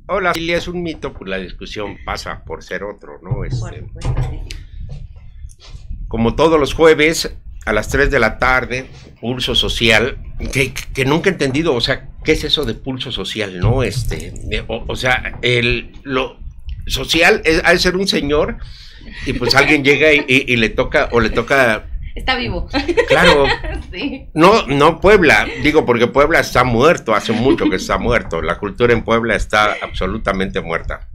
Hola, familia es un mito, pues la discusión pasa por ser otro, ¿no? Por supuesto, sí. Como todos los jueves, a las 3 de la tarde, pulso social, que nunca he entendido, o sea, ¿qué es eso de pulso social, no? O sea, lo social ha de ser un señor, y pues alguien llega y le toca, o le toca... Está vivo. Claro. Sí. No Puebla, digo porque Puebla está muerto, hace mucho que está muerto, la cultura en Puebla está absolutamente muerta.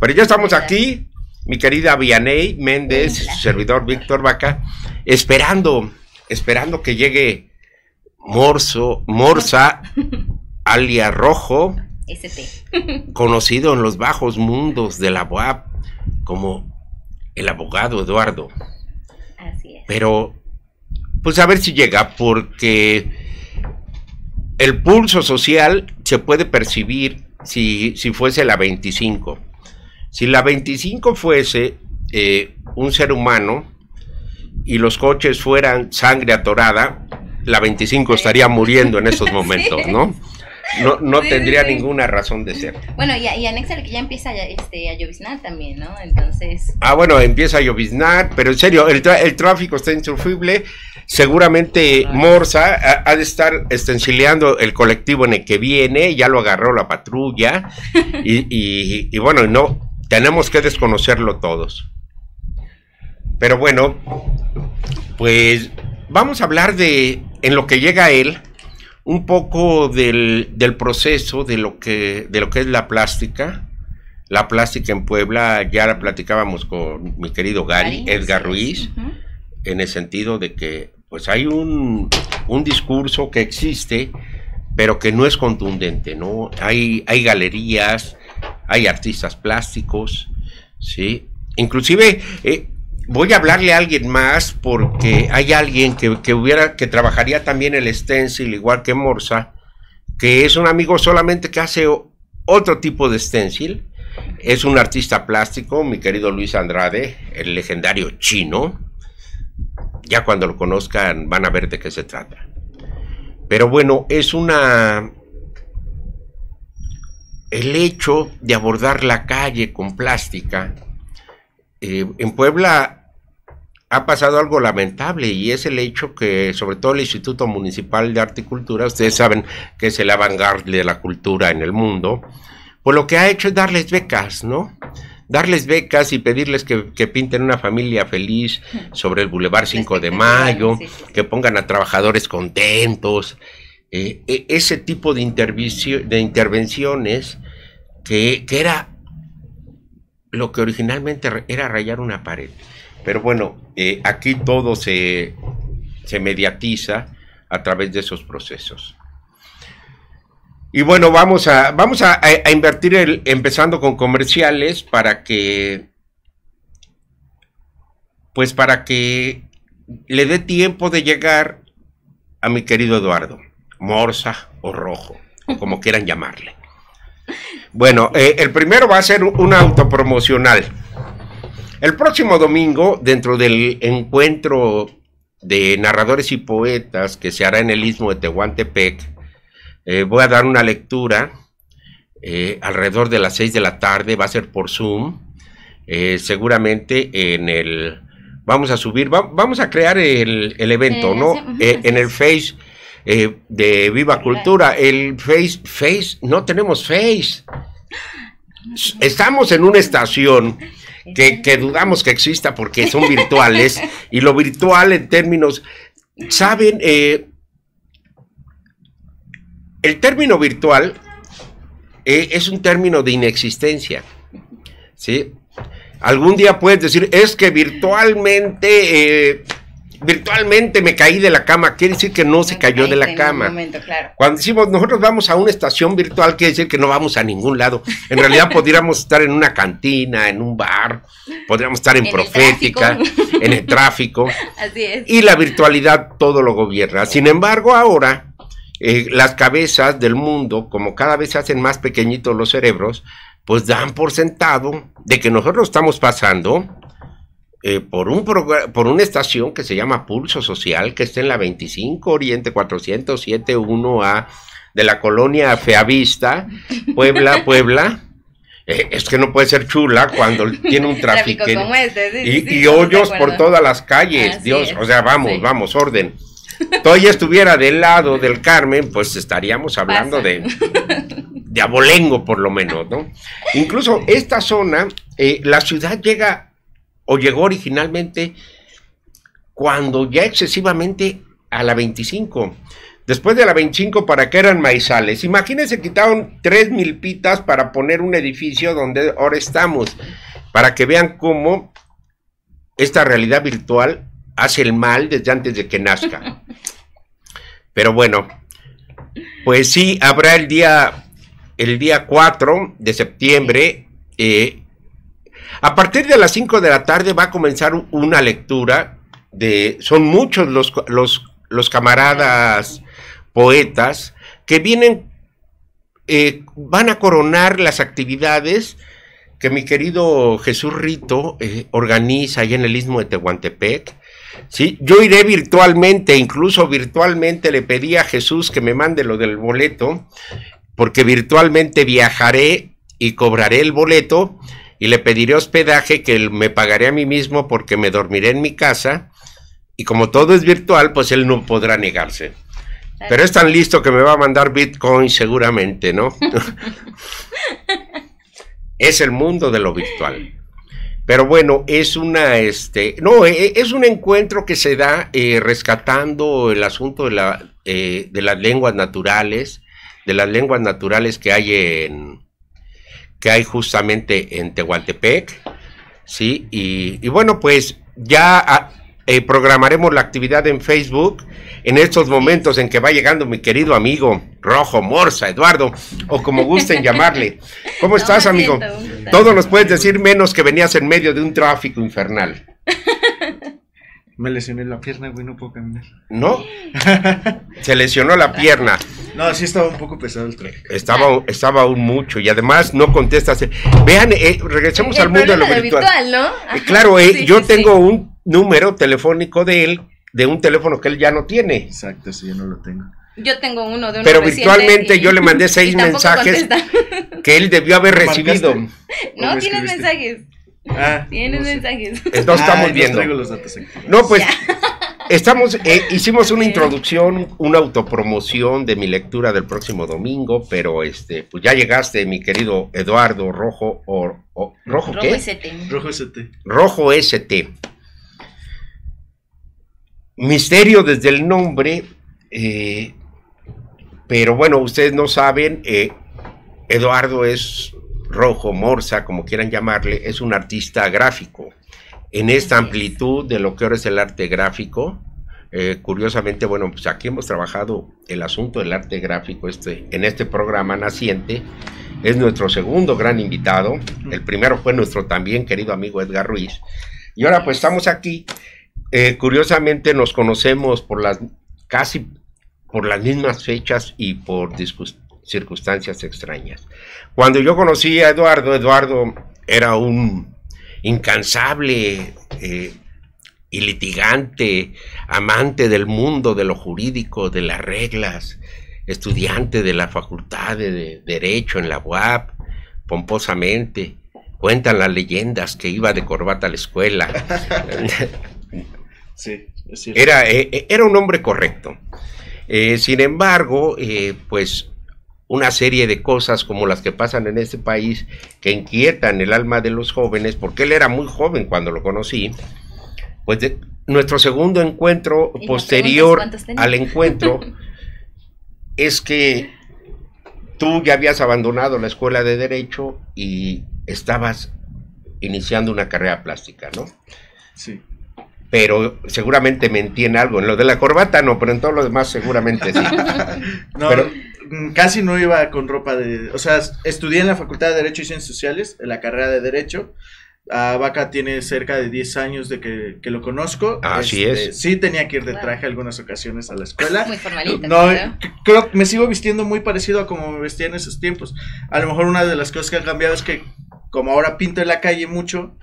Pero ya estamos aquí, mi querida Vianey Méndez, su servidor Víctor Vaca, esperando que llegue Morsa, alias Rojo, conocido en los bajos mundos de la UAP como el abogado Eduardo. Así es. Pero, pues a ver si llega, porque el pulso social se puede percibir si fuese la 25. Si la 25 fuese un ser humano y los coches fueran sangre atorada, la 25 estaría muriendo en estos momentos, Sí. ¿no? No Sí, tendría sí. ninguna razón de ser. Bueno, y anéxale que ya empieza a lloviznar también, ¿no? Entonces... Bueno, empieza a lloviznar, pero en serio, el tráfico está insufrible. Seguramente Morsa ha de estar estencileando el colectivo en el que viene, ya lo agarró la patrulla, y bueno, no, tenemos que desconocerlo todos. Pero bueno, pues vamos a hablar en lo que llega a él, un poco del proceso de lo que es la plástica. La plástica en Puebla, ya la platicábamos con mi querido Edgar Ruiz, en el sentido de que pues hay un discurso que existe, pero que no es contundente, ¿no? Hay galerías, hay artistas plásticos, ¿sí? Inclusive voy a hablarle a alguien más, porque hay alguien que trabajaría también el stencil, igual que Morsa, que es un amigo solamente que hace otro tipo de stencil. Es un artista plástico, mi querido Luis Andrade, el legendario chino. Ya cuando lo conozcan van a ver de qué se trata. Pero bueno, el hecho de abordar la calle con plástica. En Puebla ha pasado algo lamentable, y es el hecho que, sobre todo el Instituto Municipal de Arte y Cultura, ustedes saben que es el avant-garde de la cultura en el mundo, pues lo que ha hecho es darles becas, ¿no? Darles becas y pedirles que pinten una familia feliz sobre el Boulevard 5 de Mayo, que pongan a trabajadores contentos, ese tipo de intervenciones que era lo que originalmente era rayar una pared. Pero bueno, aquí todo se mediatiza a través de esos procesos. Y bueno, vamos a invertir empezando con comerciales para que le dé tiempo de llegar a mi querido Eduardo, Morsa o Rojo, o como quieran llamarle. Bueno, el primero va a ser un autopromocional. El próximo domingo, dentro del encuentro de narradores y poetas que se hará en el Istmo de Tehuantepec, voy a dar una lectura alrededor de las 6 de la tarde, va a ser por Zoom, seguramente vamos a crear el evento, ¿no? En el Face de Viva Cultura, el Face, no tenemos Face, estamos en una estación que dudamos que exista porque son virtuales, y lo virtual en términos, ¿saben? El término virtual es un término de inexistencia, ¿sí? Algún día puedes decir, es que virtualmente me caí de la cama, quiere decir que no se cayó de la cama. Momento, claro. Cuando decimos nosotros vamos a una estación virtual, quiere decir que no vamos a ningún lado. En realidad podríamos estar en una cantina, en un bar, podríamos estar en Profética, en el tráfico. Así es. Y la virtualidad todo lo gobierna. Sin embargo, ahora las cabezas del mundo, como cada vez se hacen más pequeñitos los cerebros, pues dan por sentado de que nosotros estamos pasando por una estación que se llama Pulso Social, que está en la 25 Oriente 407-1A de la colonia Feavista, Puebla. Es que no puede ser chula cuando tiene un tráfico como este, y hoyos por todas las calles. Así Dios, o sea, vamos, orden. Todavía estuviera del lado del Carmen, pues estaríamos hablando de abolengo por lo menos, ¿no? Incluso esta zona, la ciudad llegó originalmente cuando ya excesivamente a la 25. Después de la 25, ¿para acá eran maizales? Imagínense, quitaron 3 milpitas para poner un edificio donde ahora estamos, para que vean cómo esta realidad virtual hace el mal desde antes de que nazca. Pero bueno, pues sí, habrá el día 4 de septiembre, a partir de las 5 de la tarde va a comenzar una lectura son muchos los camaradas poetas que vienen, van a coronar las actividades que mi querido Jesús Rito organiza allá en el Istmo de Tehuantepec. ¿Sí? Yo iré virtualmente, incluso virtualmente le pedí a Jesús que me mande lo del boleto, porque virtualmente viajaré y cobraré el boleto y le pediré hospedaje que me pagaré a mí mismo porque me dormiré en mi casa, y como todo es virtual, pues él no podrá negarse. Pero es tan listo que me va a mandar Bitcoin seguramente, ¿no? Es el mundo de lo virtual. Pero bueno, es un encuentro que se da rescatando el asunto de las lenguas naturales, que hay justamente en Tehuantepec, ¿sí? Y bueno, pues ya programaremos la actividad en Facebook en estos momentos en que va llegando mi querido amigo Rojo Morsa, Eduardo, o como gusten llamarle. ¿Cómo estás, amigo? Todo nos puedes decir menos que venías en medio de un tráfico infernal. Me lesioné la pierna, güey, no puedo caminar. ¿No? Se lesionó la pierna. No, sí estaba un poco pesado el tráfico. Estaba aún mucho, y además no contestas. Vean, regresemos al mundo de lo virtual, ¿no? Ajá, claro, yo tengo un número telefónico de él, de un teléfono que él ya no tiene. Exacto, sí, yo no lo tengo. Yo tengo uno de uno. Pero virtualmente yo le mandé 6 mensajes que él debió haber recibido. No, tienes mensajes. Tienes mensajes. Entonces estamos viendo. Los datos aquí. No, pues hicimos una introducción, una autopromoción de mi lectura del próximo domingo, pero pues ya llegaste, mi querido Eduardo Rojo, ¿Rojo qué? ST. Rojo ST. Rojo ST. Misterio desde el nombre, pero bueno, ustedes no saben, Eduardo es Rojo Morsa, como quieran llamarle, es un artista gráfico. En esta amplitud de lo que ahora es el arte gráfico, curiosamente, bueno, pues aquí hemos trabajado el asunto del arte gráfico en este programa naciente. Es nuestro segundo gran invitado. El primero fue nuestro también querido amigo Edgar Ruiz. Y ahora pues estamos aquí. Curiosamente nos conocemos casi por las mismas fechas y por circunstancias extrañas. Cuando yo conocí a Eduardo era un incansable y litigante, amante del mundo, de lo jurídico, de las reglas, estudiante de la Facultad de Derecho en la UAP, pomposamente. Cuentan las leyendas que iba de corbata a la escuela. Sí, es cierto. Era un hombre correcto. Sin embargo, pues una serie de cosas como las que pasan en este país que inquietan el alma de los jóvenes, porque él era muy joven cuando lo conocí, pues nuestro segundo encuentro posterior al encuentro es que tú ya habías abandonado la escuela de Derecho y estabas iniciando una carrera plástica, ¿no? Sí. Pero seguramente mentí en algo, en lo de la corbata no, pero en todo lo demás seguramente sí. No, pero casi no iba con ropa o sea, estudié en la Facultad de Derecho y Ciencias Sociales, en la carrera de Derecho. Vaca tiene cerca de 10 años de que lo conozco. Así es. Sí tenía que ir de traje algunas ocasiones a la escuela. Muy formalito. No, creo que me sigo vistiendo muy parecido a como me vestía en esos tiempos. A lo mejor una de las cosas que ha cambiado es que como ahora pinto en la calle mucho,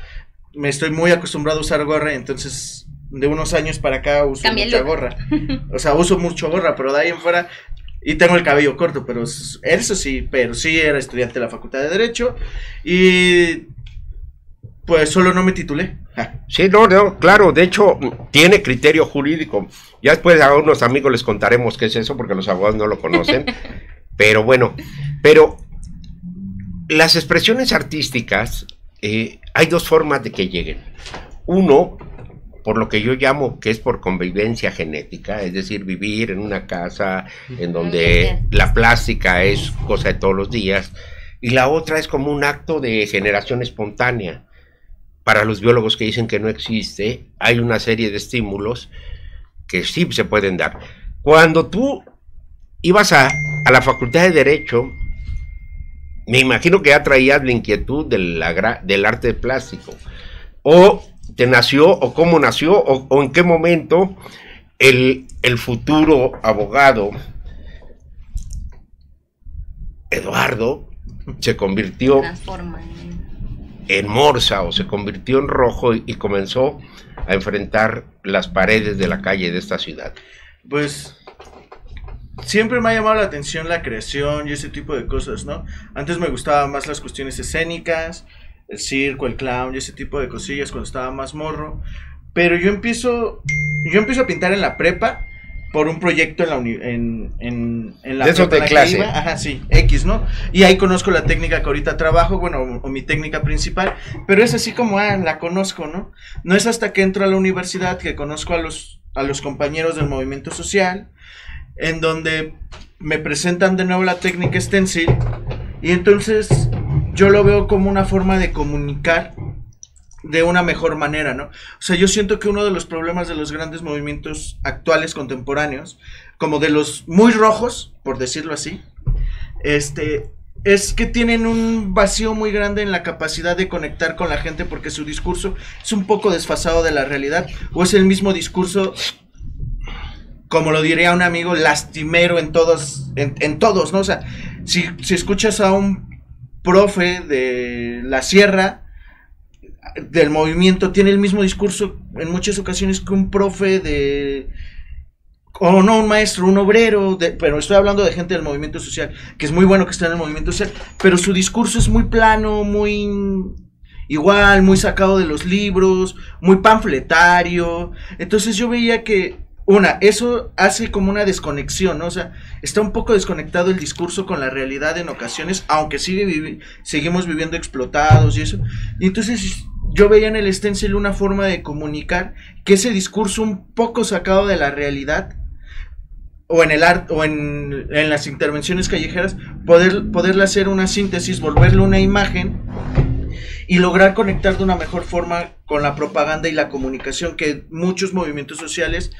me estoy muy acostumbrado a usar gorra, entonces de unos años para acá uso mucha gorra. O sea, uso mucho gorra, pero de ahí en fuera, y tengo el cabello corto, pero eso sí, era estudiante de la Facultad de Derecho, y pues solo no me titulé. Sí, no, claro, de hecho, tiene criterio jurídico. Ya después a unos amigos les contaremos qué es eso, porque los abogados no lo conocen. Pero bueno, las expresiones artísticas, hay dos formas de que lleguen. Uno, por lo que yo llamo que es por convivencia genética, es decir, vivir en una casa en donde la plástica es cosa de todos los días, y la otra es como un acto de generación espontánea. Para los biólogos que dicen que no existe, hay una serie de estímulos que sí se pueden dar. Cuando tú ibas a la Facultad de Derecho, me imagino que ya traías la inquietud del arte plástico, o te nació, o cómo nació, o en qué momento el futuro abogado Eduardo se convirtió en morsa, o se convirtió en rojo y comenzó a enfrentar las paredes de la calle de esta ciudad. Pues siempre me ha llamado la atención la creación y ese tipo de cosas, ¿no? Antes me gustaban más las cuestiones escénicas, el circo, el clown y ese tipo de cosillas cuando estaba más morro. Pero yo empiezo a pintar en la prepa por un proyecto en la de eso de clase. Ajá, sí, X, ¿no? Y ahí conozco la técnica que ahorita trabajo, bueno, o mi técnica principal, pero es así como, la conozco, ¿no? No es hasta que entro a la universidad que conozco a los compañeros del movimiento social, en donde me presentan de nuevo la técnica stencil, y entonces yo lo veo como una forma de comunicar de una mejor manera, ¿no? O sea, yo siento que uno de los problemas de los grandes movimientos actuales, contemporáneos, como de los muy rojos, por decirlo así, es que tienen un vacío muy grande en la capacidad de conectar con la gente, porque su discurso es un poco desfasado de la realidad, o es el mismo discurso, como lo diría un amigo, lastimero en todos, ¿no? O sea, si escuchas a un profe de la sierra, del movimiento, tiene el mismo discurso en muchas ocasiones que un profe o no, un maestro, un obrero, pero estoy hablando de gente del movimiento social, que es muy bueno que está en el movimiento social, pero su discurso es muy plano, muy igual, muy sacado de los libros, muy panfletario. Entonces yo veía que eso hace como una desconexión, ¿no? O sea, está un poco desconectado el discurso con la realidad en ocasiones, aunque seguimos viviendo explotados y eso. Y entonces yo veía en el stencil una forma de comunicar que ese discurso un poco sacado de la realidad, o en el arte, o en las intervenciones callejeras, poderle hacer una síntesis, volverle una imagen y lograr conectar de una mejor forma con la propaganda y la comunicación que muchos movimientos sociales,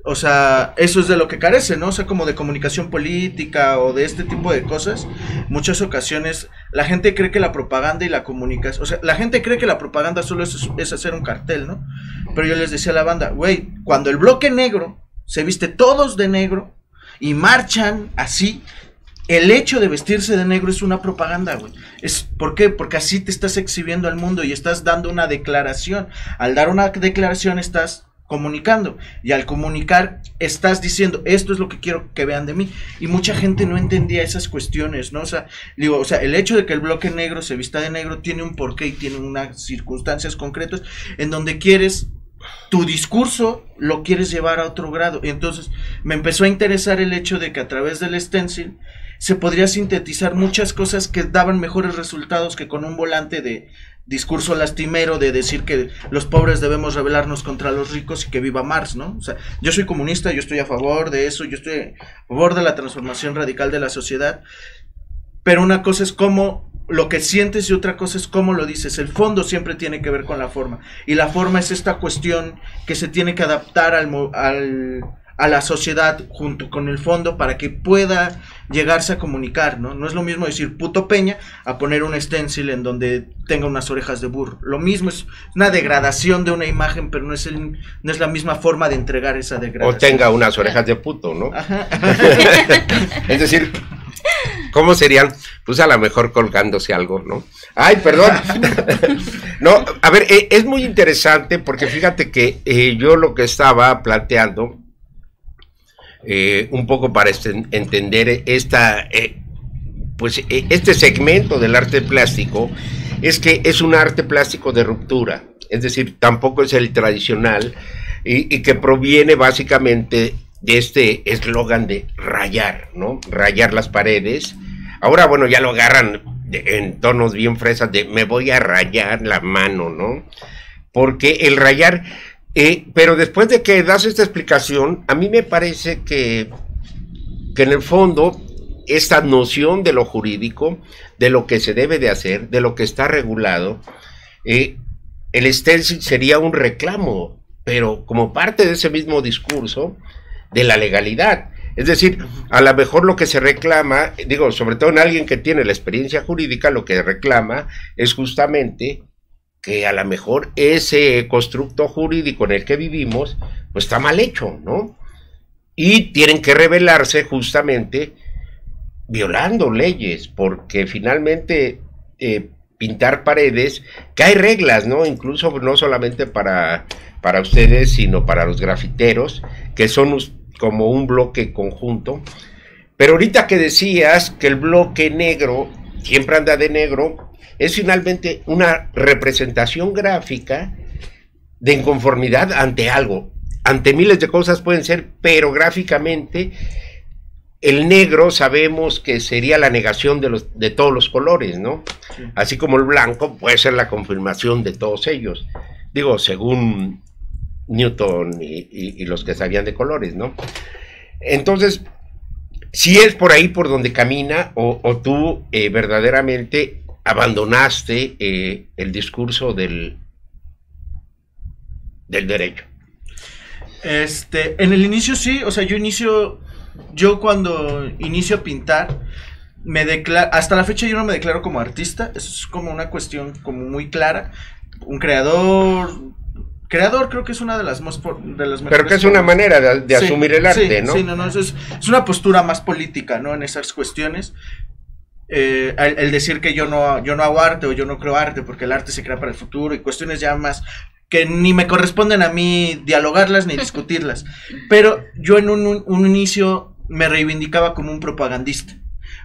o sea, eso es de lo que carece, ¿no? O sea, como de comunicación política o de este tipo de cosas. Muchas ocasiones la gente cree que la propaganda y la comunicación, o sea, la gente cree que la propaganda solo es hacer un cartel, ¿no? Pero yo les decía a la banda, güey, cuando el bloque negro se viste todos de negro y marchan así, el hecho de vestirse de negro es una propaganda, güey. ¿Por qué? Porque así te estás exhibiendo al mundo y estás dando una declaración. Al dar una declaración estás comunicando, y al comunicar estás diciendo, esto es lo que quiero que vean de mí, y mucha gente no entendía esas cuestiones, ¿no? O sea, el hecho de que el bloque negro se vista de negro tiene un porqué y tiene unas circunstancias concretas en donde tu discurso lo quieres llevar a otro grado. Y entonces me empezó a interesar el hecho de que a través del stencil se podría sintetizar muchas cosas que daban mejores resultados que con un volante de discurso lastimero de decir que los pobres debemos rebelarnos contra los ricos y que viva Marx, ¿no? O sea, yo soy comunista, yo estoy a favor de eso, yo estoy a favor de la transformación radical de la sociedad, pero una cosa es cómo lo que sientes y otra cosa es cómo lo dices. El fondo siempre tiene que ver con la forma, y la forma es esta cuestión que se tiene que adaptar a la sociedad junto con el fondo para que pueda llegarse a comunicar, ¿no? No es lo mismo decir puto Peña a poner un stencil en donde tenga unas orejas de burro. Lo mismo, es una degradación de una imagen, pero no es la misma forma de entregar esa degradación. O tenga unas orejas de puto, ¿no? Ajá. Es decir, ¿cómo serían? Pues a lo mejor colgándose algo, ¿no? Ay, perdón. No, a ver, es muy interesante porque fíjate que yo lo que estaba planteando, un poco para entender este segmento del arte plástico, es que es un arte plástico de ruptura, es decir, tampoco es el tradicional y que proviene básicamente de este eslogan de rayar, ¿no? Rayar las paredes. Ahora, bueno, ya lo agarran en tonos bien fresas de me voy a rayar la mano, ¿no? Porque el rayar, pero después de que das esta explicación, a mí me parece que en el fondo esta noción de lo jurídico, de lo que se debe de hacer, de lo que está regulado, el stencil sería un reclamo, pero como parte de ese mismo discurso de la legalidad. Es decir, a lo mejor lo que se reclama, digo, sobre todo en alguien que tiene la experiencia jurídica, lo que reclama es justamente que a lo mejor ese constructo jurídico en el que vivimos, pues está mal hecho, ¿no? Y tienen que rebelarse justamente violando leyes, porque finalmente pintar paredes, que hay reglas, ¿no? Incluso no solamente para ustedes, sino para los grafiteros, que son como un bloque conjunto. Pero ahorita que decías que el bloque negro siempre anda de negro, es finalmente una representación gráfica de inconformidad ante algo, ante miles de cosas pueden ser, pero gráficamente el negro sabemos que sería la negación de todos los colores, ¿no? Sí. Así como el blanco puede ser la confirmación de todos ellos, digo, según Newton y los que sabían de colores, ¿no? Entonces, si es por ahí por donde camina, o tú verdaderamente abandonaste el discurso del derecho. En el inicio sí, o sea, yo cuando inicio a pintar, hasta la fecha yo no me declaro como artista, eso es como una cuestión como muy clara, un creador creo que es una de las mejores. Pero que es una manera de asumir el arte, ¿no? Sí, no, es una postura más política, ¿no? En esas cuestiones. El decir que yo no hago arte o yo no creo arte porque el arte se crea para el futuro y cuestiones ya más que ni me corresponden a mí dialogarlas ni discutirlas. Pero yo en un inicio me reivindicaba como un propagandista.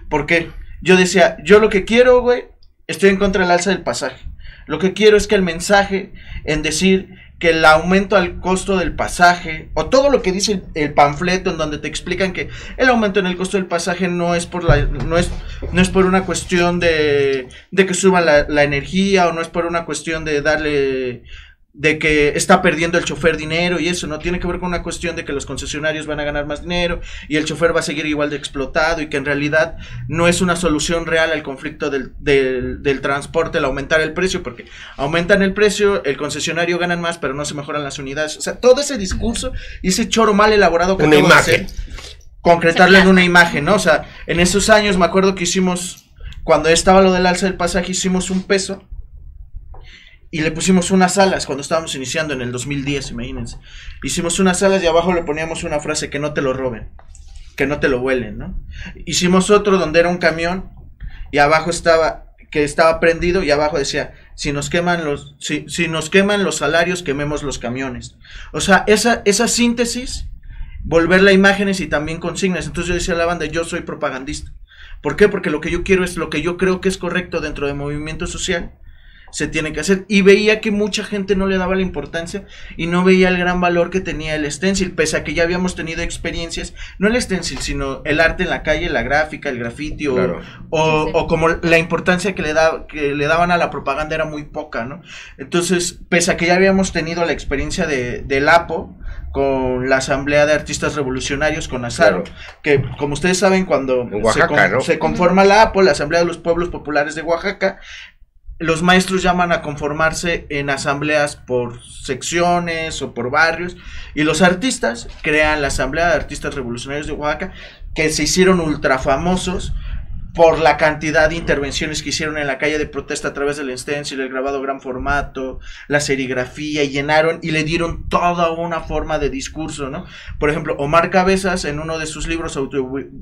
¿Por qué? Yo decía, yo lo que quiero, güey, estoy en contra del alza del pasaje. Lo que quiero es que el mensaje en decir que el aumento al costo del pasaje, o todo lo que dice el panfleto en donde te explican que el aumento en el costo del pasaje no es por una cuestión de que suba la energía, o no es por una cuestión de que está perdiendo el chofer dinero y eso, no tiene que ver con una cuestión de que los concesionarios van a ganar más dinero y el chofer va a seguir igual de explotado, y que en realidad no es una solución real al conflicto del transporte el aumentar el precio, porque aumentan el precio, el concesionario ganan más, pero no se mejoran las unidades. O sea, todo ese discurso y ese choro mal elaborado que una imagen, concretarlo en una imagen, ¿no? O sea, en esos años me acuerdo que hicimos, cuando estaba lo del alza del pasaje, hicimos un peso y le pusimos unas alas cuando estábamos iniciando en el 2010, imagínense. Hicimos unas alas y abajo le poníamos una frase: que no te lo roben, que no te lo vuelen, ¿no? Hicimos otro donde era un camión y abajo estaba prendido y abajo decía: si nos queman los salarios, quememos los camiones. O sea, esa síntesis, volverla a imágenes y también consignas. Entonces yo decía a la banda, yo soy propagandista. ¿Por qué? Porque lo que yo quiero es lo que yo creo que es correcto dentro del movimiento social, se tiene que hacer, y veía que mucha gente no le daba la importancia y no veía el gran valor que tenía el stencil, pese a que ya habíamos tenido experiencias, no el stencil, sino el arte en la calle, la gráfica, el graffiti, claro, o como la importancia que le daban a la propaganda era muy poca, ¿no? Entonces, pese a que ya habíamos tenido la experiencia del APO, con la Asamblea de Artistas Revolucionarios, con Azaro, claro, que como ustedes saben, cuando Oaxaca, se conforma la APO, la Asamblea de los Pueblos Populares de Oaxaca, los maestros llaman a conformarse en asambleas por secciones o por barrios, y los artistas crean la Asamblea de Artistas Revolucionarios de Oaxaca, que se hicieron ultra famosos por la cantidad de intervenciones que hicieron en la calle de protesta a través del stencil, el grabado gran formato, la serigrafía, y llenaron y le dieron toda una forma de discurso, ¿no? Por ejemplo, Omar Cabezas, en uno de sus libros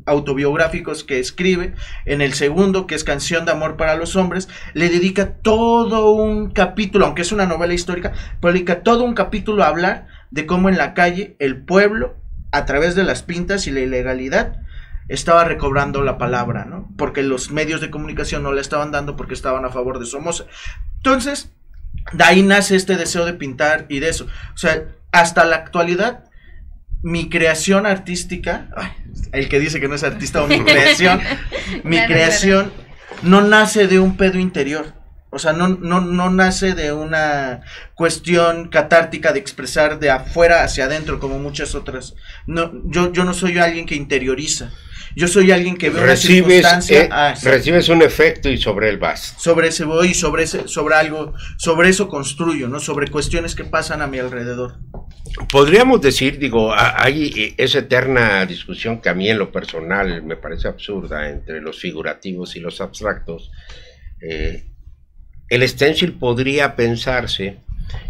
autobiográficos que escribe, en el segundo, que es Canción de Amor para los Hombres, le dedica todo un capítulo, aunque es una novela histórica, pero dedica todo un capítulo a hablar de cómo en la calle el pueblo, a través de las pintas y la ilegalidad, estaba recobrando la palabra, ¿no? Porque los medios de comunicación no la estaban dando porque estaban a favor de Somoza. Entonces, de ahí nace este deseo de pintar y de eso. O sea, hasta la actualidad, mi creación artística, el que dice que no es artista o mi creación, claro. No nace de un pedo interior. O sea, no nace de una cuestión catártica de expresar de afuera hacia adentro como muchas otras. No, yo no soy alguien que interioriza. Yo soy alguien que ve una circunstancia. Recibes un efecto y sobre él vas. Sobre ese voy y sobre algo, sobre eso construyo, ¿no? Sobre cuestiones que pasan a mi alrededor. Podríamos decir, digo, hay esa eterna discusión que a mí en lo personal me parece absurda entre los figurativos y los abstractos. El stencil podría pensarse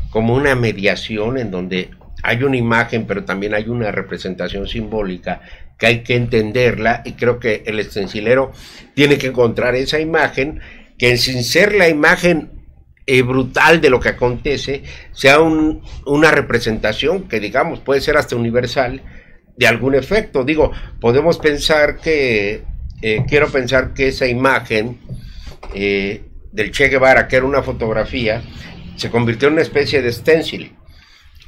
como una mediación en donde hay una imagen, pero también hay una representación simbólica que hay que entenderla, y creo que el stencilero tiene que encontrar esa imagen que, sin ser la imagen brutal de lo que acontece, sea una representación que, digamos, puede ser hasta universal de algún efecto. Digo, podemos pensar que, quiero pensar que esa imagen del Che Guevara, que era una fotografía, se convirtió en una especie de stencil,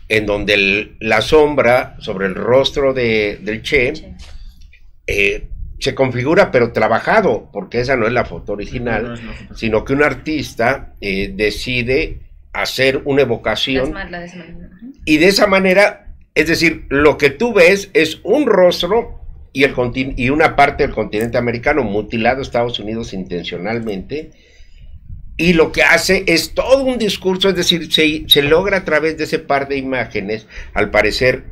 en donde la sombra sobre el rostro del Che se configura, pero trabajado, porque esa no es la foto original, sino que un artista decide hacer una evocación, y de esa manera, es decir, lo que tú ves es un rostro y una parte del continente americano mutilado, Estados Unidos intencionalmente, y lo que hace es todo un discurso, es decir, se logra a través de ese par de imágenes, al parecer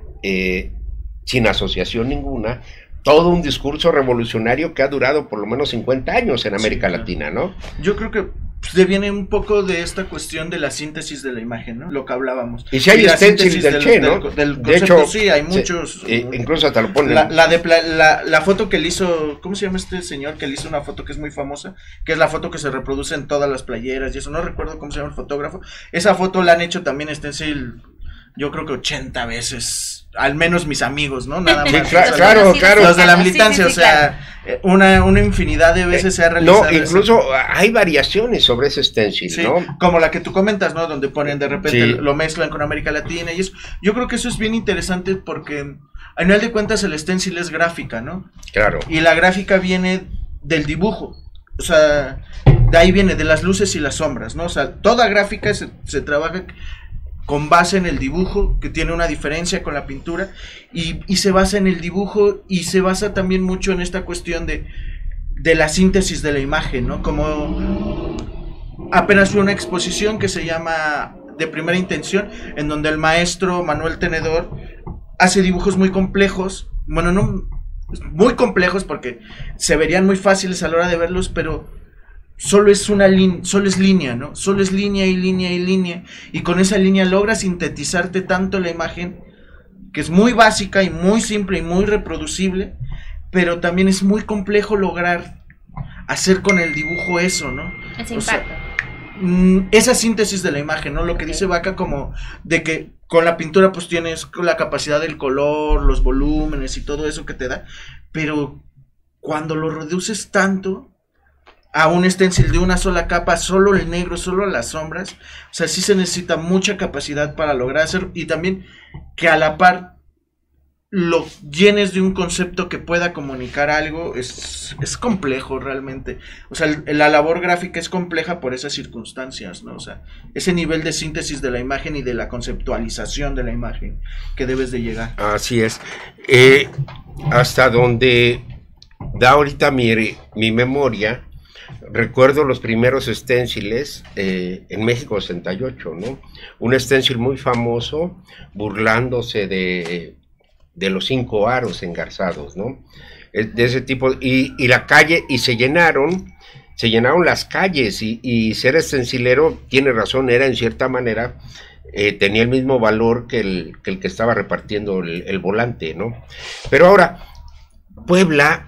sin asociación ninguna, todo un discurso revolucionario que ha durado por lo menos 50 años en América Latina, ¿no? Yo creo que deviene un poco de esta cuestión de la síntesis de la imagen, ¿no? Lo que hablábamos. Y si hay stencil del Che, ¿no? Del concepto, de hecho, sí, hay muchos. Incluso hasta lo ponen. La foto que le hizo, ¿cómo se llama este señor? Que le hizo una foto que es muy famosa, que es la foto que se reproduce en todas las playeras y eso, no recuerdo cómo se llama el fotógrafo. Esa foto la han hecho también stencil, yo creo que 80 veces. Al menos mis amigos, ¿no? Nada más. Sí, claro. Los de la militancia, o sea, claro. una infinidad de veces se ha realizado. No, incluso hay variaciones sobre ese stencil, sí, ¿no? Como la que tú comentas, ¿no? Donde ponen de repente, lo mezclan con América Latina y eso. Yo creo que eso es bien interesante porque, al final de cuentas, el stencil es gráfica, ¿no? Claro. Y la gráfica viene del dibujo. O sea, de ahí viene, de las luces y las sombras, ¿no? O sea, toda gráfica se trabaja con base en el dibujo, que tiene una diferencia con la pintura, y se basa en el dibujo, y se basa también mucho en esta cuestión de la síntesis de la imagen, ¿no? Como apenas fue una exposición que se llama De Primera Intención, en donde el maestro Manuel Tenedor hace dibujos muy complejos, bueno, no muy complejos porque se verían muy fáciles a la hora de verlos, pero solo es línea, ¿no? Solo es línea y línea y línea, y con esa línea logra sintetizarte tanto la imagen, que es muy básica y muy simple y muy reproducible, pero también es muy complejo lograr hacer con el dibujo eso, ¿no? Ese impacto. Esa síntesis de la imagen, ¿no? Lo que dice Vaca, como de que con la pintura pues tienes la capacidad del color, los volúmenes y todo eso que te da, pero cuando lo reduces tanto a un stencil de una sola capa, solo el negro, solo las sombras, o sea, sí se necesita mucha capacidad para lograr hacer, y también que a la par lo llenes de un concepto que pueda comunicar algo, es complejo realmente. O sea, la labor gráfica es compleja por esas circunstancias, ¿no? O sea, ese nivel de síntesis de la imagen y de la conceptualización de la imagen que debes de llegar. Así es. Hasta donde da ahorita mi memoria, recuerdo los primeros stenciles en México 68, ¿no? Un stencil muy famoso burlándose de de los 5 aros engarzados, ¿no? De ese tipo, y la calle, y se llenaron las calles, y ser estencilero, tiene razón, era en cierta manera, tenía el mismo valor que el que estaba repartiendo el volante, ¿no? Pero ahora, Puebla,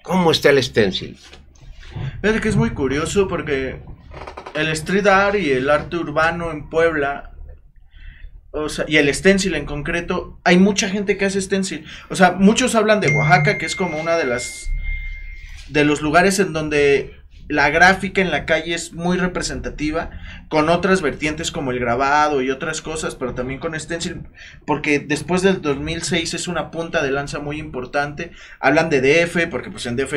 ¿cómo está el stencil? Fíjate que es muy curioso porque el street art y el arte urbano en Puebla, o sea, y el stencil en concreto, hay mucha gente que hace stencil. O sea, muchos hablan de Oaxaca, que es como una de los lugares en donde la gráfica en la calle es muy representativa, con otras vertientes como el grabado y otras cosas, pero también con stencil, porque después del 2006 es una punta de lanza muy importante. Hablan de DF, porque pues en DF,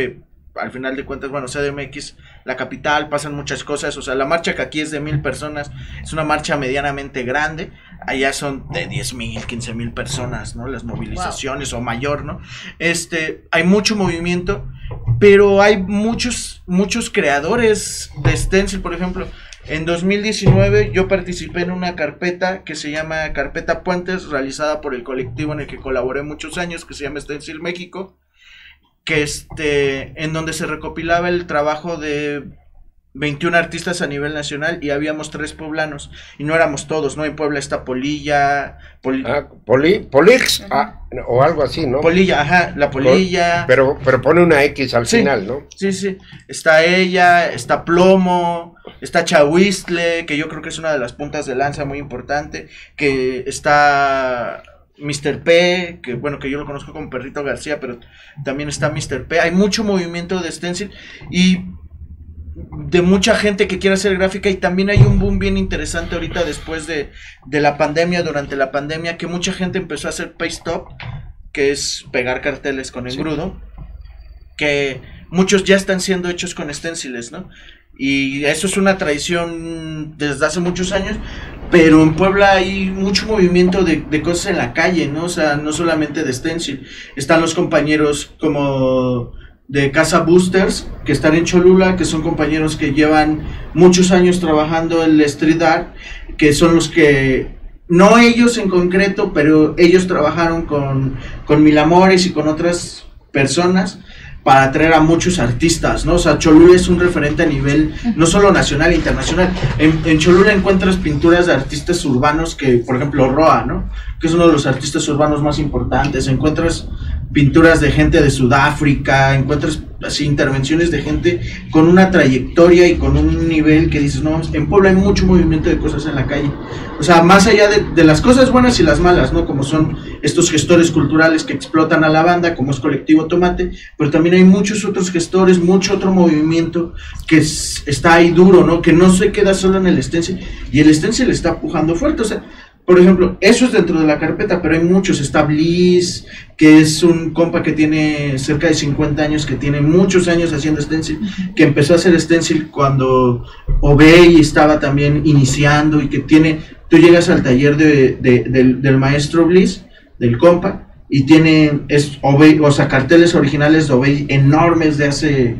al final de cuentas, bueno, CDMX, la capital, pasan muchas cosas. O sea, la marcha que aquí es de 1,000 personas, es una marcha medianamente grande. Allá son de 10,000, 15,000 personas, ¿no? Las movilizaciones, wow, o mayor, ¿no? Hay mucho movimiento, pero hay muchos creadores de stencil. Por ejemplo, en 2019 yo participé en una carpeta que se llama Carpeta Puentes, realizada por el colectivo en el que colaboré muchos años, que se llama Stencil México, que en donde se recopilaba el trabajo de 21 artistas a nivel nacional, y habíamos 3 poblanos, y no éramos todos, ¿no? En Puebla está Polilla, Polix, o algo así, ¿no? Polilla, ajá, la Polilla. Pero pone una X al final, ¿no? Sí, está ella, está Plomo, está Chahuistle, que yo creo que es una de las puntas de lanza muy importante, que está Mr. P, que bueno, que yo lo conozco como Perrito García, pero también está Mr. P. Hay mucho movimiento de stencil y de mucha gente que quiere hacer gráfica, y también hay un boom bien interesante ahorita después de la pandemia, durante la pandemia, que mucha gente empezó a hacer paste up, que es pegar carteles con engrudo, que muchos ya están siendo hechos con stenciles, ¿no? Y eso es una tradición desde hace muchos años, pero en Puebla hay mucho movimiento de cosas en la calle, ¿no? O sea, no solamente de stencil. Están los compañeros como de Casa Boosters, que están en Cholula, que son compañeros que llevan muchos años trabajando el street art, que son los que, no ellos en concreto, pero ellos trabajaron con Mil Amores y con otras personas para atraer a muchos artistas, ¿no? O sea, Cholula es un referente a nivel no solo nacional e internacional. En Cholula encuentras pinturas de artistas urbanos que, por ejemplo, Roa, ¿no? Que es uno de los artistas urbanos más importantes. Encuentras pinturas de gente de Sudáfrica, encuentras así intervenciones de gente con una trayectoria y con un nivel que dices, no, en Puebla hay mucho movimiento de cosas en la calle. O sea, más allá de las cosas buenas y las malas, ¿no? Como son estos gestores culturales que explotan a la banda, como es Colectivo Tomate, pero también hay muchos otros gestores, mucho otro movimiento que está ahí duro, ¿no? Que no se queda solo en el stencil, y el stencil está pujando fuerte. O sea, por ejemplo, eso es dentro de la carpeta, pero hay muchos. Está Bliss, que es un compa que tiene cerca de 50 años, que tiene muchos años haciendo stencil, que empezó a hacer stencil cuando Obey estaba también iniciando, y que tiene, tú llegas al taller del maestro Bliss, del compa, y tiene Obey, o sea, carteles originales de Obey enormes de hace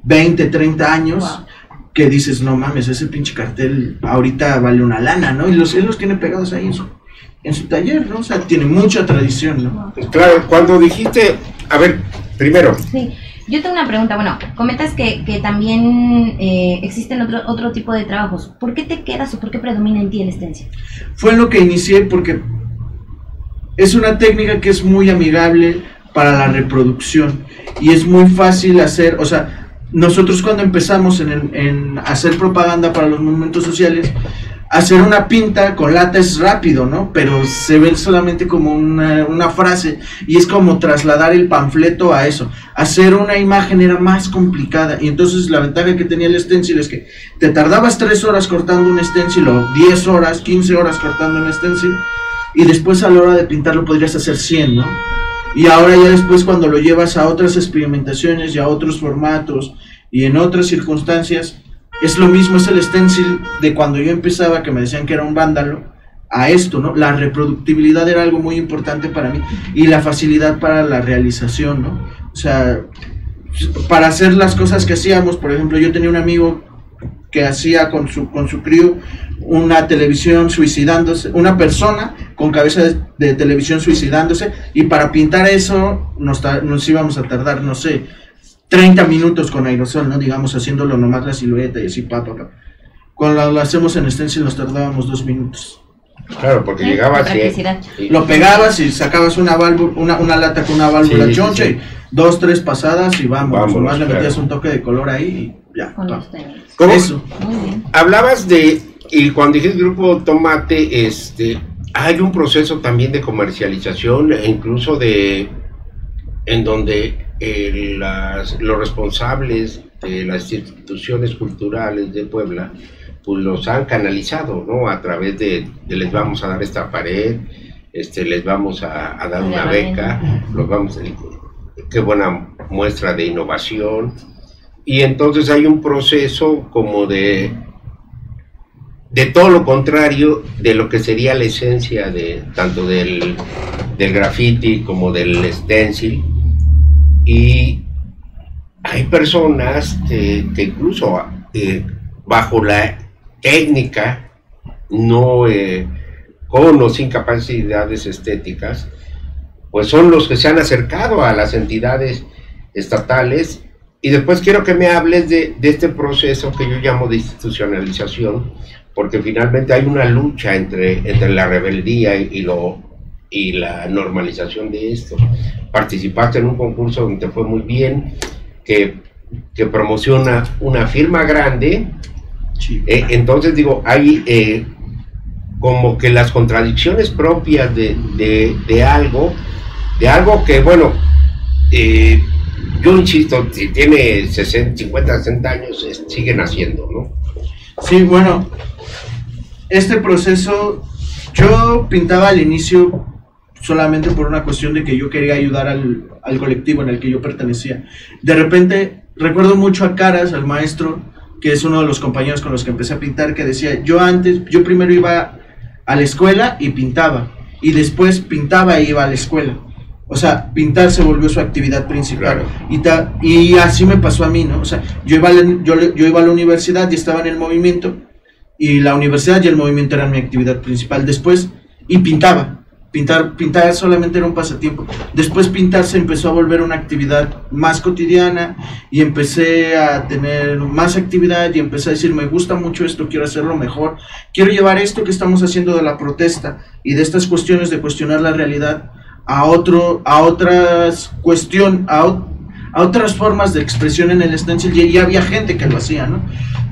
20, 30 años. Wow. Que dices, no mames, ese pinche cartel ahorita vale una lana, ¿no? Y él los tiene pegados ahí en su taller, ¿no? O sea, tiene mucha tradición, ¿no? Claro, cuando dijiste, a ver, primero. Sí, yo tengo una pregunta. Bueno, comentas que también existen otro tipo de trabajos. ¿Por qué te quedas o por qué predomina en ti el stencil? Fue en lo que inicié porque es una técnica que es muy amigable para la reproducción y es muy fácil hacer, o sea, nosotros cuando empezamos en hacer propaganda para los movimientos sociales, hacer una pinta con lata es rápido, ¿no? Pero se ve solamente como una frase, y es como trasladar el panfleto a eso. Hacer una imagen era más complicada, y entonces la ventaja que tenía el stencil es que te tardabas 3 horas cortando un stencil, o 10 horas, 15 horas cortando un stencil, y después a la hora de pintarlo podrías hacer 100, ¿no? Y ahora ya después, cuando lo llevas a otras experimentaciones y a otros formatos y en otras circunstancias, es lo mismo, es el stencil de cuando yo empezaba, que me decían que era un vándalo, a esto, ¿no? La reproductibilidad era algo muy importante para mí, y la facilidad para la realización, ¿no? O sea, para hacer las cosas que hacíamos, por ejemplo, yo tenía un amigo que hacía con su crew una televisión suicidándose, una persona con cabeza de televisión suicidándose, y para pintar eso nos íbamos a tardar, no sé, 30 minutos con aerosol, ¿no? Digamos, haciéndolo nomás la silueta y así, Cuando lo hacemos en stencil nos tardábamos 2 minutos. Claro, porque llegabas y lo pegabas y sacabas una lata con una válvula choncha, y 2, 3 pasadas y vámonos, nomás le metías un toque de color ahí y ya. ¿Cómo? Eso. Muy bien. Hablabas de, y cuando dijiste Grupo Tomate, hay un proceso también de comercialización, e incluso en donde los responsables de las instituciones culturales de Puebla pues los han canalizado, ¿no? A través de les vamos a dar esta pared, les vamos a dar una beca, qué buena muestra de innovación, y entonces hay un proceso como de todo lo contrario de lo que sería la esencia de tanto del graffiti como del stencil, y hay personas que incluso bajo la técnica, no con o sin capacidades estéticas, pues son los que se han acercado a las entidades estatales. Y después quiero que me hables de este proceso que yo llamo de institucionalización, porque finalmente hay una lucha entre la rebeldía y la normalización de esto. Participaste en un concurso donde te fue muy bien, que promociona una firma grande. Sí. Entonces digo, hay como que las contradicciones propias de algo que, bueno, yo insisto, si tiene 50, 60 años, siguen haciendo, ¿no? Sí, bueno, este proceso, yo pintaba al inicio solamente por una cuestión de que yo quería ayudar al colectivo en el que yo pertenecía. De repente, recuerdo mucho a Caras, al maestro, que es uno de los compañeros con los que empecé a pintar, que decía, yo primero iba a la escuela y pintaba, y después pintaba e iba a la escuela. O sea, pintar se volvió su actividad principal. Claro. Y así me pasó a mí, ¿no? O sea, yo iba a la universidad y estaba en el movimiento, y la universidad y el movimiento eran mi actividad principal. Después, y pintaba. Pintar solamente era un pasatiempo. Después pintar se empezó a volver una actividad más cotidiana, y empecé a tener más actividad, y empecé a decir, me gusta mucho esto, quiero hacerlo mejor, quiero llevar esto que estamos haciendo de la protesta y de estas cuestiones de cuestionar la realidad a otras formas de expresión en el stencil. Y ya había gente que lo hacía, ¿no?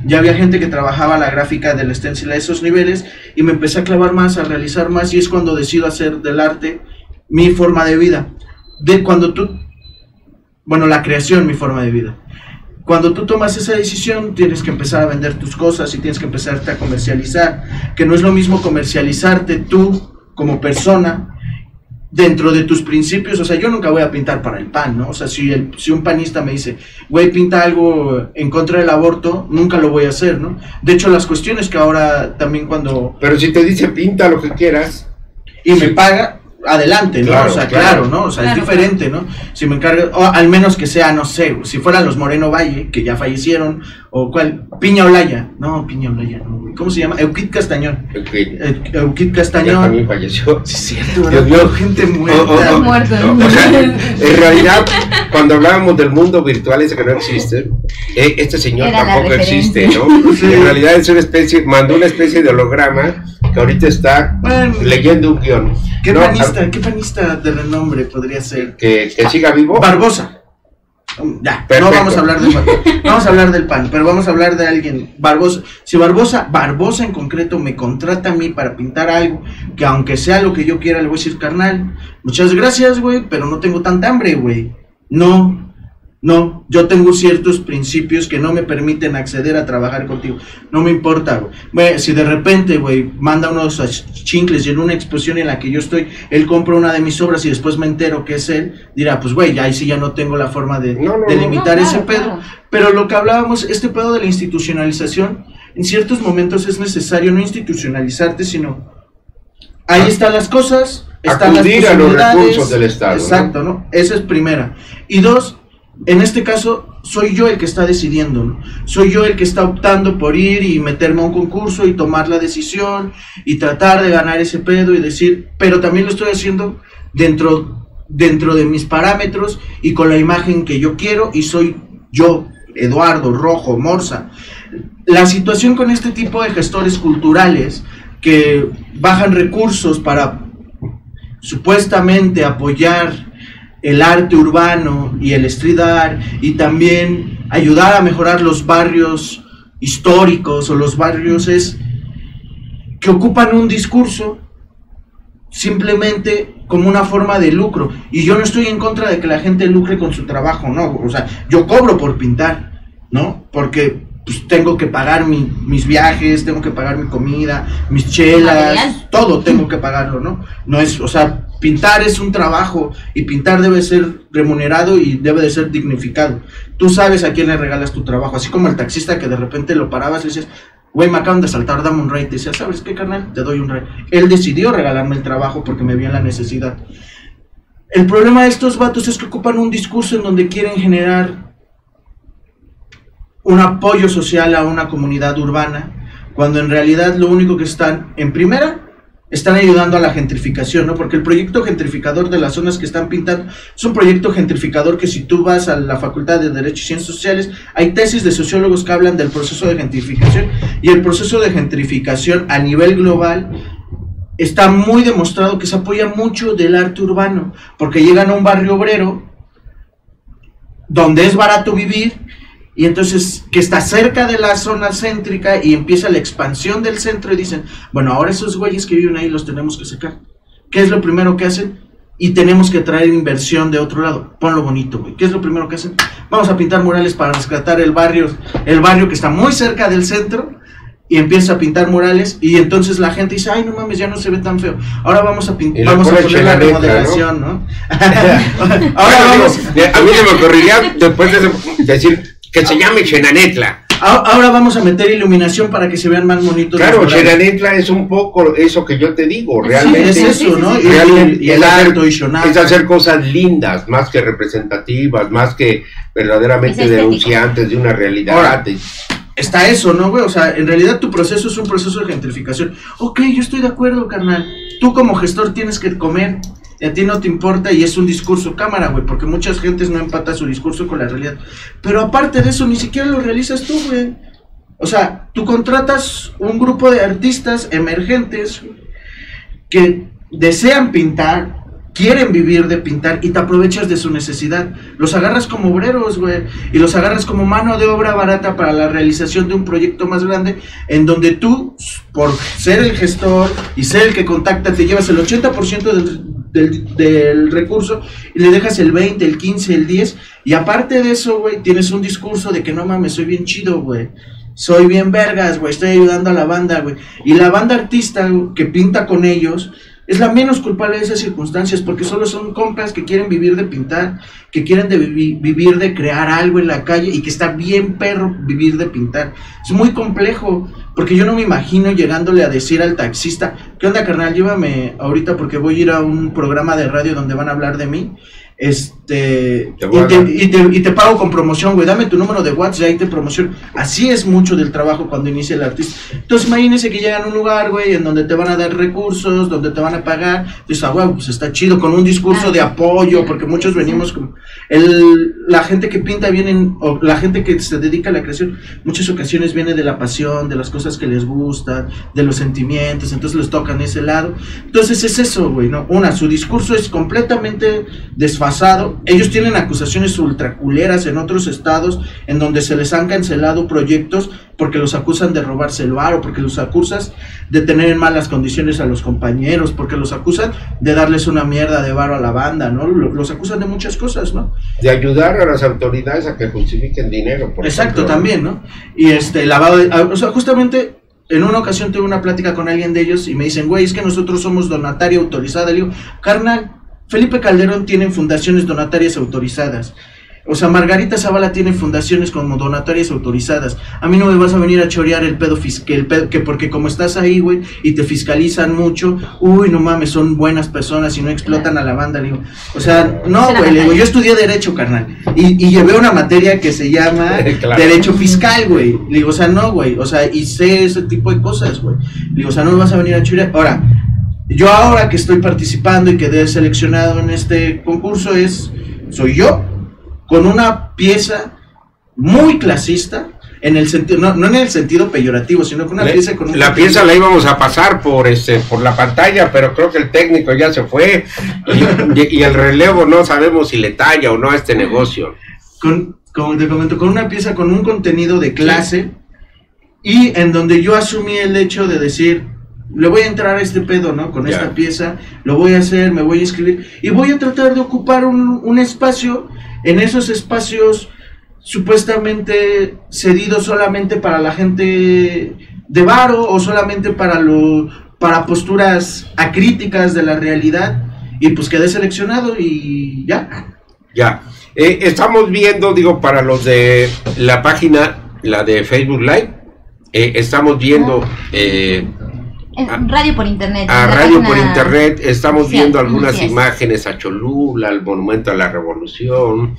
Ya había gente que trabajaba la gráfica del stencil a esos niveles, y me empecé a clavar más, a realizar más, y es cuando decido hacer del arte mi forma de vida. La creación, mi forma de vida. Cuando tú tomas esa decisión, tienes que empezar a vender tus cosas y tienes que empezarte a comercializar, que no es lo mismo comercializarte tú como persona dentro de tus principios. O sea, yo nunca voy a pintar para el PAN, ¿no? O sea, si un panista me dice, güey, pinta algo en contra del aborto, nunca lo voy a hacer, ¿no? De hecho, las cuestiones que ahora también cuando... Pero si te dice, pinta lo que quieras y me paga, adelante, ¿no? Claro, o sea, claro, ¿no? O sea, claro, es diferente, ¿no? Si me encarga, o al menos que sea, no sé, si fueran los Moreno Valle, que ya fallecieron, o cuál, Piña Olaya, no, no, ¿cómo se llama? Euquid Castañón. Euquid Castañón. Ya también falleció. Sí, es cierto, ¿verdad? Gente muerta. O sea, en realidad, cuando hablábamos del mundo virtual ese que no existe, este señor era tampoco existe, ¿no? Sí. En realidad es una especie, mandó una especie de holograma que ahorita está leyendo un guión. ¿Qué panista de renombre podría ser? ¿Que siga vivo? Barbosa. Ya, perfecto. No vamos a hablar del PAN, vamos a hablar del PAN, pero vamos a hablar de alguien, Barbosa. Si Barbosa en concreto me contrata a mí para pintar algo, que aunque sea lo que yo quiera, le voy a decir, carnal, muchas gracias, güey, pero no tengo tanta hambre, güey. No, yo tengo ciertos principios que no me permiten acceder a trabajar contigo. No me importa, güey. Si de repente, güey, manda unos chincles y en una exposición en la que yo estoy, él compra una de mis obras y después me entero que es él, dirá, pues, güey, ahí sí ya no tengo la forma de limitar ese pedo. Claro. Pero lo que hablábamos, este pedo de la institucionalización, en ciertos momentos es necesario no institucionalizarte, sino ahí están las cosas, están las posibilidades, a los recursos del Estado. Exacto, ¿no? Esa es primera. Y dos, en este caso, soy yo el que está decidiendo, ¿no? Soy yo el que está optando por ir y meterme a un concurso y tomar la decisión y tratar de ganar ese pedo y decir, pero también lo estoy haciendo dentro de mis parámetros y con la imagen que yo quiero, y soy yo, Eduardo Rojo Morza. La situación con este tipo de gestores culturales que bajan recursos para supuestamente apoyar el arte urbano y el street art, y también ayudar a mejorar los barrios históricos o los barrios, es que ocupan un discurso simplemente como una forma de lucro. Y yo no estoy en contra de que la gente lucre con su trabajo, no, o sea, yo cobro por pintar, ¿no? Porque pues tengo que pagar mis viajes, tengo que pagar mi comida, mis chelas, todo tengo que pagarlo, ¿no? No es, o sea, pintar es un trabajo y pintar debe ser remunerado y debe de ser dignificado. Tú sabes a quién le regalas tu trabajo, así como el taxista que de repente lo parabas y le decías, güey, me acaban de saltar, dame un ride. Te decía, ¿sabes qué, carnal? Te doy un ride. Él decidió regalarme el trabajo porque me vio en la necesidad. El problema de estos vatos es que ocupan un discurso en donde quieren generar un apoyo social a una comunidad urbana, cuando en realidad lo único que están, en primera, están ayudando a la gentrificación, ¿no? Porque el proyecto gentrificador de las zonas que están pintando es un proyecto gentrificador que, si tú vas a la Facultad de Derecho y Ciencias Sociales, hay tesis de sociólogos que hablan del proceso de gentrificación, y el proceso de gentrificación a nivel global está muy demostrado que se apoya mucho del arte urbano, porque llegan a un barrio obrero donde es barato vivir, y entonces que está cerca de la zona céntrica, y empieza la expansión del centro, y dicen, bueno, ahora esos güeyes que viven ahí los tenemos que sacar. ¿Qué es lo primero que hacen? Y tenemos que traer inversión de otro lado. Ponlo bonito, güey. ¿Qué es lo primero que hacen? Vamos a pintar murales para rescatar el barrio que está muy cerca del centro, y empieza a pintar murales, y entonces la gente dice, ay, no mames, ya no se ve tan feo. Ahora vamos a pintar, vamos a poner la remodelación, ¿no? Ahora vamos. A mí se me ocurriría después de decir que se llame Xenanetla. Ahora vamos a meter iluminación para que se vean más bonitos. Claro, Xenanetla es un poco eso que yo te digo, realmente. Sí, es eso, ¿no? Realmente y el arte es hacer cosas lindas, más que representativas, más que verdaderamente denunciantes de una realidad. Ahora, está eso, ¿no, güey? O sea, en realidad tu proceso es un proceso de gentrificación. Ok, yo estoy de acuerdo, carnal. Tú como gestor tienes que comer, y a ti no te importa, y es un discurso cámara, güey, porque muchas gentes no empatan su discurso con la realidad. Pero aparte de eso, ni siquiera lo realizas tú, güey. O sea, tú contratas un grupo de artistas emergentes que desean pintar, quieren vivir de pintar, y te aprovechas de su necesidad. Los agarras como obreros, güey, y los agarras como mano de obra barata para la realización de un proyecto más grande, en donde tú, por ser el gestor y ser el que contacta, te llevas el 80% del recurso, y le dejas el 20, el 15, el 10, y aparte de eso, güey, tienes un discurso de que no mames, soy bien chido, güey, soy bien vergas, güey, estoy ayudando a la banda, güey, y la banda artista que pinta con ellos es la menos culpable de esas circunstancias, porque solo son compas que quieren vivir de pintar, que quieren vivir de crear algo en la calle, y que está bien perro vivir de pintar. Es muy complejo, porque yo no me imagino llegándole a decir al taxista, ¿qué onda, carnal? Llévame ahorita porque voy a ir a un programa de radio donde van a hablar de mí, y te pago con promoción, güey, dame tu número de WhatsApp y ahí te promociono. Así es mucho del trabajo cuando inicia el artista. Entonces imagínense que llegan a un lugar, güey, en donde te van a dar recursos, donde te van a pagar. Entonces, güey, pues está chido, con un discurso de apoyo, porque muchos venimos como la gente que pinta vienen, o la gente que se dedica a la creación, muchas ocasiones viene de la pasión, de las cosas que les gustan, de los sentimientos, entonces les tocan ese lado. Entonces es eso, güey, ¿no? Su discurso es completamente desfasado. Ellos tienen acusaciones ultraculeras en otros estados, en donde se les han cancelado proyectos porque los acusan de robarse el varo, porque los acusas de tener en malas condiciones a los compañeros, porque los acusan de darles una mierda de varo a la banda, ¿no? Los acusan de muchas cosas, ¿no? De ayudar a las autoridades a que justifiquen dinero, por Exacto, ejemplo, también, ¿no? Y lavado o sea, justamente en una ocasión tuve una plática con alguien de ellos y me dicen, güey, es que nosotros somos donataria autorizada. Le digo, carnal, Felipe Calderón tiene fundaciones donatarias autorizadas. O sea, Margarita Zavala tiene fundaciones como donatarias autorizadas. A mí no me vas a venir a chorear el pedo fiscal, que porque como estás ahí, güey, y te fiscalizan mucho, uy, no mames, son buenas personas y no explotan a la banda, le digo. O sea, no, güey, le digo, yo estudié Derecho, carnal, y llevé una materia que se llama claro. Derecho Fiscal, güey. Le digo, o sea, no, güey, o sea, y sé ese tipo de cosas, güey. Le digo, o sea, no me vas a venir a chorear. Ahora, yo ahora que estoy participando y quedé seleccionado en este concurso soy yo, con una pieza muy clasista, en el sentido, no en el sentido peyorativo, sino con una pieza con un... La pieza la íbamos a pasar por la pantalla, pero creo que el técnico ya se fue, y el relevo no sabemos si le talla o no a este negocio. Como te comento, con una pieza con un contenido de clase, y en donde yo asumí el hecho de decir, le voy a entrar a este pedo, ¿no? Con esta pieza, lo voy a hacer, me voy a inscribir, y voy a tratar de ocupar un espacio, en esos espacios supuestamente cedidos solamente para la gente de varo, o solamente para posturas acríticas de la realidad, y pues quedé seleccionado y ya. Ya, estamos viendo, digo, para los de la página, la de Facebook Live, estamos viendo... radio por internet. Radio por internet, estamos viendo algunas imágenes a Cholula, al Monumento a la Revolución.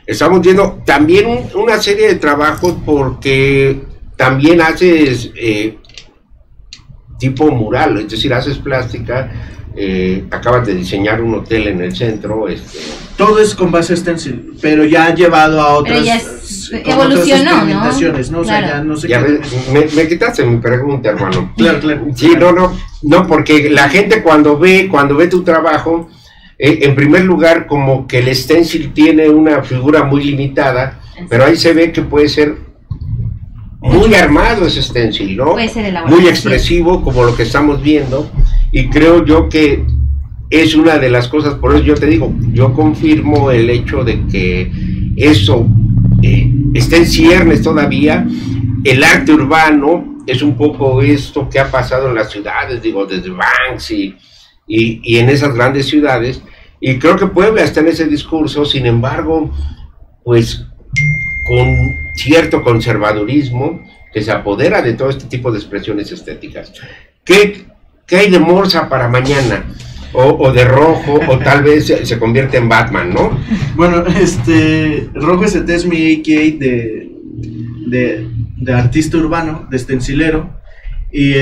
Estamos viendo también una serie de trabajos, porque también haces tipo mural, es decir, haces plástica. Acabas de diseñar un hotel en el centro. Todo es con base stencil, pero ya llevado a otras, evolucionó, ¿no? ¿no? O sea, claro. Ya no sé qué. Me quitaste mi pregunta, hermano. Claro. Sí, no, porque la gente cuando ve tu trabajo, en primer lugar, como que el stencil tiene una figura muy limitada, pero ahí se ve que puede ser muy armado ese stencil, ¿no? Puede ser elaborado, muy expresivo, como lo que estamos viendo, y creo yo que es una de las cosas. Por eso yo te digo, yo confirmo el hecho de que eso está en ciernes todavía. El arte urbano es un poco esto que ha pasado en las ciudades, digo, desde Banksy y en esas grandes ciudades, y creo que Puebla está en ese discurso. Sin embargo, pues con cierto conservadurismo que se apodera de todo este tipo de expresiones estéticas. ¿Qué hay de Morsa para mañana? O de Rojo, o tal vez se convierte en Batman, ¿no? Bueno, Rojo ST es mi AKA de artista urbano, de stencilero. Y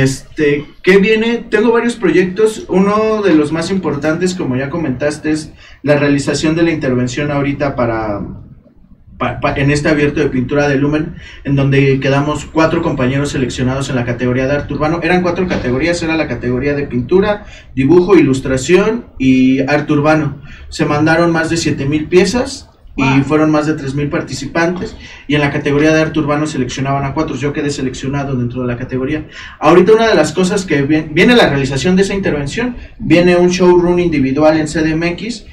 ¿qué viene? Tengo varios proyectos. Uno de los más importantes, como ya comentaste, es la realización de la intervención ahorita en este abierto de pintura de Lumen, en donde quedamos 4 compañeros seleccionados en la categoría de arte urbano. Eran 4 categorías, era la categoría de pintura, dibujo, ilustración y arte urbano. Se mandaron más de 7,000 piezas y fueron más de 3,000 participantes, y en la categoría de arte urbano seleccionaban a 4, yo quedé seleccionado dentro de la categoría. Ahorita una de las cosas que viene la realización de esa intervención, viene un showroom individual en CDMX,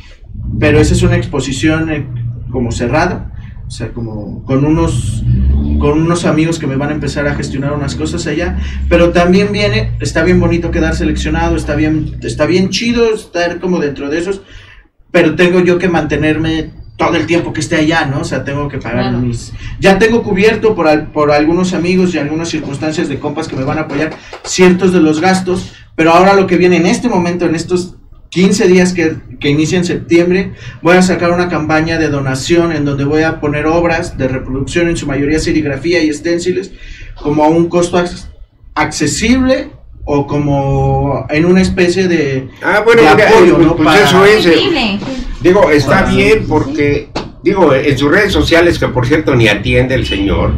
pero esa es una exposición como cerrada, o sea, como con unos amigos que me van a empezar a gestionar unas cosas allá, pero también está bien bonito quedar seleccionado, está bien chido estar como dentro de esos, pero tengo yo que mantenerme todo el tiempo que esté allá, ¿no? O sea, tengo que pagar ya tengo cubierto por algunos amigos y algunas circunstancias de compas que me van a apoyar ciertos de los gastos, pero ahora lo que viene en este momento, en estos 15 días que inicia en septiembre, voy a sacar una campaña de donación en donde voy a poner obras de reproducción, en su mayoría serigrafía y stenciles, como a un costo accesible, o como en una especie de apoyo, ¿no? Pues eso es, digo, está bien, porque digo, en sus redes sociales, que por cierto ni atiende el señor,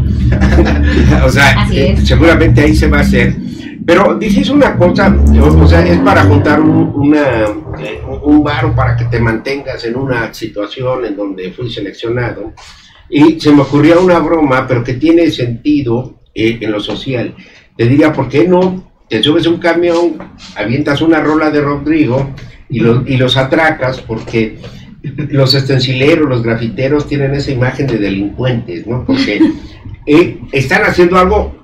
o sea, seguramente ahí se va a hacer. Pero dijiste una cosa, o sea, es para juntar un varo para que te mantengas en una situación en donde fui seleccionado, y se me ocurrió una broma, pero que tiene sentido en lo social. Te diría, ¿por qué no te subes un camión, avientas una rola de Rodrigo y los atracas? Porque los estencileros, los grafiteros tienen esa imagen de delincuentes, ¿no? Porque están haciendo algo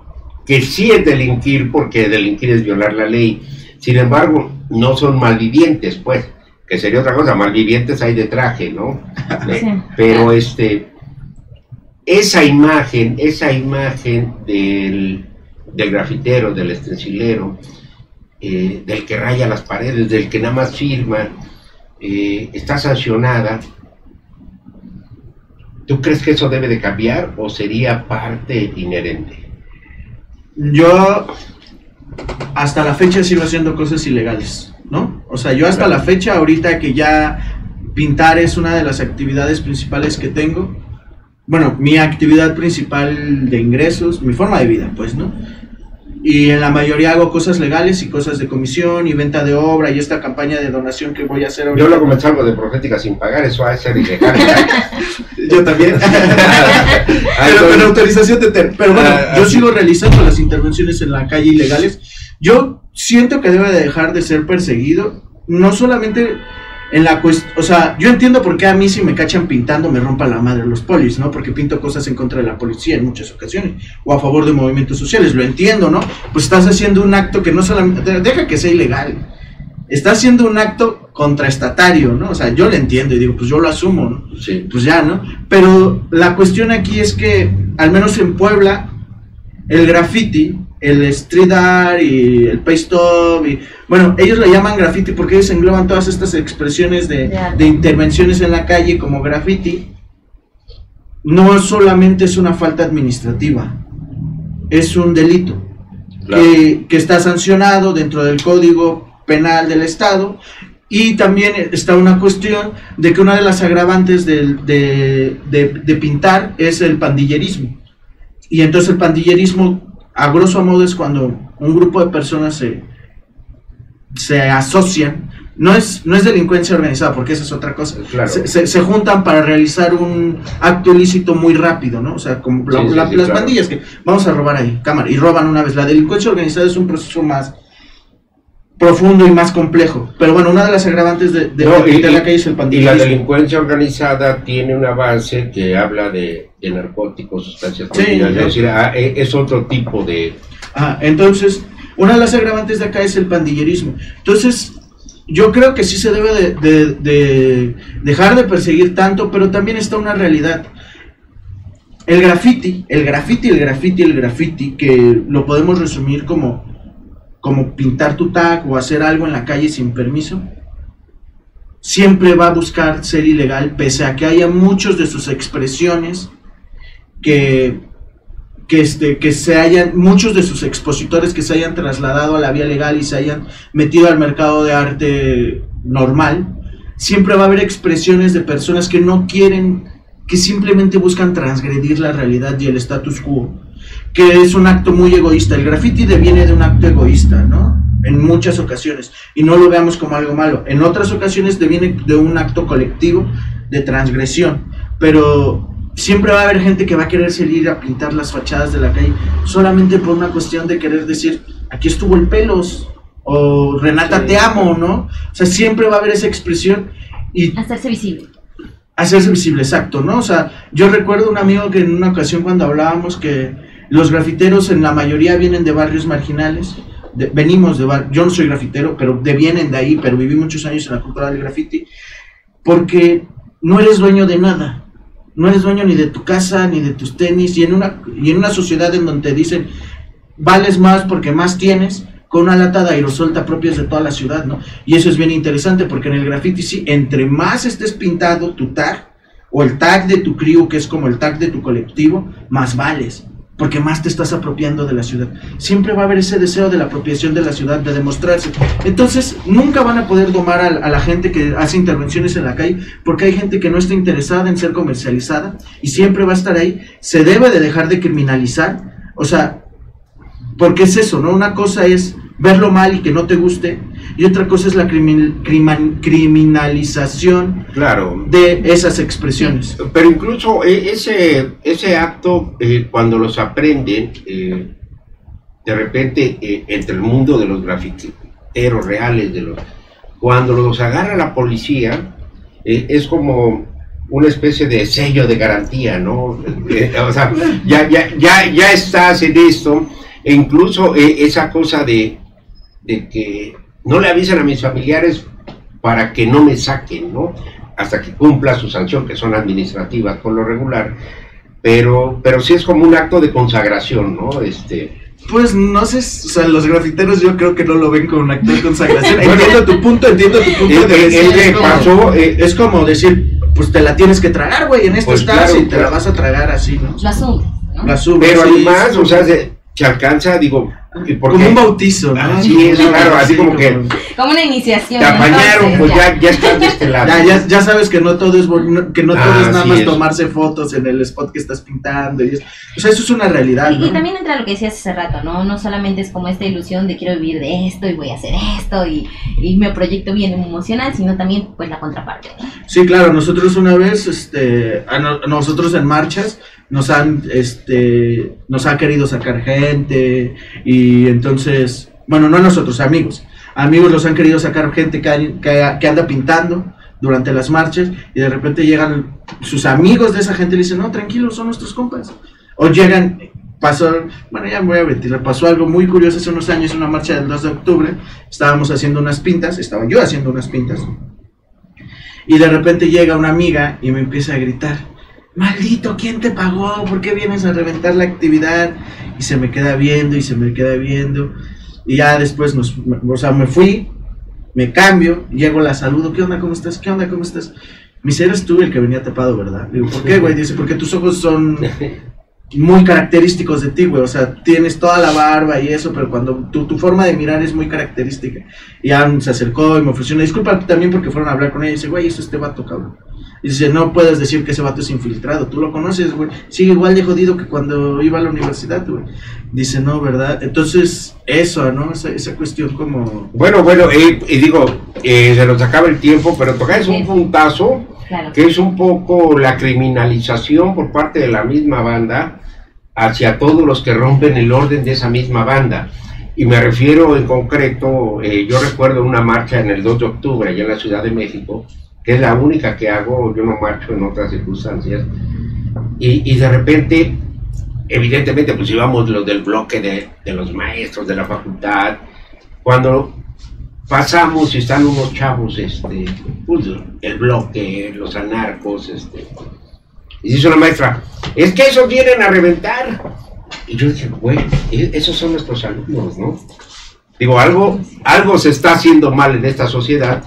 que sí es delinquir, porque delinquir es violar la ley. Sin embargo, no son malvivientes, pues, que sería otra cosa. Malvivientes hay de traje, ¿no? Sí. Pero esa imagen del grafitero, del estencilero, del que raya las paredes, del que nada más firma, está sancionada. ¿Tú crees que eso debe de cambiar o sería parte inherente? Yo hasta la fecha sigo haciendo cosas ilegales, ¿no? O sea, yo hasta la fecha, ahorita que ya pintar es una de las actividades principales que tengo, bueno, mi actividad principal de ingresos, mi forma de vida, pues, ¿no? Y en la mayoría hago cosas legales y cosas de comisión y venta de obra y esta campaña de donación que voy a hacer ahorita. Yo luego me salgo de Profética sin pagar, eso va a ser ilegal. Yo también. Pero con autorización de pero bueno, yo sigo realizando las intervenciones en la calle ilegales. Yo siento que debe de dejar de ser perseguido, no solamente en la cuestión, o sea, yo entiendo por qué a mí si me cachan pintando me rompan la madre los polis, ¿no? Porque pinto cosas en contra de la policía en muchas ocasiones, o a favor de movimientos sociales, lo entiendo, ¿no? Pues estás haciendo un acto que no solamente, deja que sea ilegal, estás haciendo un acto contraestatario, ¿no? O sea, yo lo entiendo y digo, pues yo lo asumo, ¿no? Sí. Pues ya, ¿no? Pero la cuestión aquí es que, al menos en Puebla, el graffiti, el street art y el paste up, y bueno, ellos le llaman graffiti porque ellos engloban todas estas expresiones de intervenciones en la calle como graffiti. No solamente es una falta administrativa, es un delito, claro, que está sancionado dentro del Código Penal del Estado. Y también está una cuestión de que una de las agravantes de pintar es el pandillerismo. Y entonces el pandillerismo, a grosso modo, es cuando un grupo de personas se asocian, no es delincuencia organizada, porque esa es otra cosa, claro, se juntan para realizar un acto ilícito muy rápido, ¿no? O sea, como las claro, pandillas que vamos a robar ahí, cámara, y roban una vez. La delincuencia organizada es un proceso más profundo y más complejo, pero bueno, una de las agravantes de la calle es el pandillerismo. Y la delincuencia organizada tiene una base que habla de narcóticos, sustancias prohibidas, es decir, es otro tipo de... Entonces, una de las agravantes de acá es el pandillerismo. Entonces, yo creo que sí se debe de dejar de perseguir tanto, pero también está una realidad. El graffiti, que lo podemos resumir como pintar tu tag o hacer algo en la calle sin permiso, siempre va a buscar ser ilegal, pese a que haya muchos de sus expresiones muchos de sus expositores que se hayan trasladado a la vía legal y se hayan metido al mercado de arte normal. Siempre va a haber expresiones de personas que no quieren, que simplemente buscan transgredir la realidad y el status quo, que es un acto muy egoísta. El graffiti deviene de un acto egoísta, ¿no? En muchas ocasiones, y no lo veamos como algo malo. En otras ocasiones deviene de un acto colectivo de transgresión, pero siempre va a haber gente que va a querer salir a pintar las fachadas de la calle solamente por una cuestión de querer decir, aquí estuvo el Pelos, o Renata, te amo, ¿no? O sea, siempre va a haber esa expresión y... hacerse visible. Hacerse visible, exacto, ¿no? O sea, yo recuerdo un amigo que en una ocasión cuando hablábamos que los grafiteros en la mayoría vienen de barrios marginales, venimos de barrios, yo no soy grafitero, pero vienen de ahí, pero viví muchos años en la cultura del graffiti, porque no eres dueño de nada, no eres dueño ni de tu casa, ni de tus tenis, y en una sociedad en donde te dicen, vales más porque más tienes, con una lata de aerosol te apropias de toda la ciudad, ¿no? Y eso es bien interesante, porque en el graffiti sí, entre más estés pintado tu tag, o el tag de tu crew, que es como el tag de tu colectivo, más vales, porque más te estás apropiando de la ciudad. Siempre va a haber ese deseo de la apropiación de la ciudad, de demostrarse. Entonces, nunca van a poder domar a la gente que hace intervenciones en la calle, porque hay gente que no está interesada en ser comercializada, y siempre va a estar ahí. Se debe de dejar de criminalizar, o sea, porque es eso, ¿no? Una cosa es verlo mal y que no te guste, y otra cosa es la criminalización, claro, de esas expresiones. Pero incluso ese acto, cuando los aprenden, de repente, entre el mundo de los grafiteros reales, cuando los agarra la policía, es como una especie de sello de garantía, ¿no? O sea, ya estás en esto, e incluso esa cosa de que no le avisen a mis familiares para que no me saquen, ¿no? Hasta que cumpla su sanción, que son administrativas por lo regular. pero sí es como un acto de consagración, ¿no? Pues no sé, o sea, los grafiteros yo creo que no lo ven como un acto de consagración. Entiendo tu punto de decir, es como decir, pues te la tienes que tragar, güey, en esto pues estás claro, y te la vas a tragar así, ¿no? La asumes, ¿no? La asumes. Pero además, o sea, se alcanza, digo, como un bautizo, ¿no? Sí, es claro, así como que como una iniciación. Te apañaron, pues ya estás de este lado. Ya sabes que no todo es que no todo es nada más tomarse fotos en el spot que estás pintando y eso. O sea, eso es una realidad, ¿no? Y también entra lo que decías hace rato, ¿no? No solamente es como esta ilusión de quiero vivir de esto y voy a hacer esto y me proyecto bien emocional, sino también pues la contraparte, ¿no? Sí, claro, nosotros una vez nosotros en marchas nos han querido sacar gente y entonces, bueno, no nosotros, amigos los han querido sacar gente que anda pintando durante las marchas y de repente llegan sus amigos de esa gente y le dicen, no, tranquilos, son nuestros compas. O llegan, pasó algo muy curioso hace unos años, una marcha del 2 de octubre, estaba yo haciendo unas pintas, y de repente llega una amiga y me empieza a gritar, maldito, ¿quién te pagó? ¿Por qué vienes a reventar la actividad? Y se me queda viendo, y ya después me fui, me cambio, llego, la saludo, ¿qué onda, cómo estás? Me dice, eres tú el que venía tapado, ¿verdad? Digo, ¿por qué, güey? Dice, porque tus ojos son muy característicos de ti, güey, o sea, tienes toda la barba y eso, pero cuando tu forma de mirar es muy característica. Y ya se acercó y me ofreció una disculpa también porque fueron a hablar con ella y dice, güey, eso es este vato, cabrón. Y dice, no puedes decir que ese vato es infiltrado, tú lo conoces, güey, sigue igual de jodido que cuando iba a la universidad, güey. Dice, no, ¿verdad? Entonces, eso, ¿no? Esa cuestión como... Bueno, y digo, se nos acaba el tiempo, pero tocáis un puntazo, claro, que es un poco la criminalización por parte de la misma banda hacia todos los que rompen el orden de esa misma banda. Y me refiero en concreto, yo recuerdo una marcha en el 2 de octubre allá en la Ciudad de México, que es la única que hago, yo no marcho en otras circunstancias, y de repente, evidentemente, pues íbamos los del bloque de los maestros de la facultad, cuando pasamos y están unos chavos, pues, el bloque, los anarcos, y dice una maestra, es que esos vienen a reventar, y yo dije, güey, esos son nuestros alumnos, ¿no? Digo, algo se está haciendo mal en esta sociedad,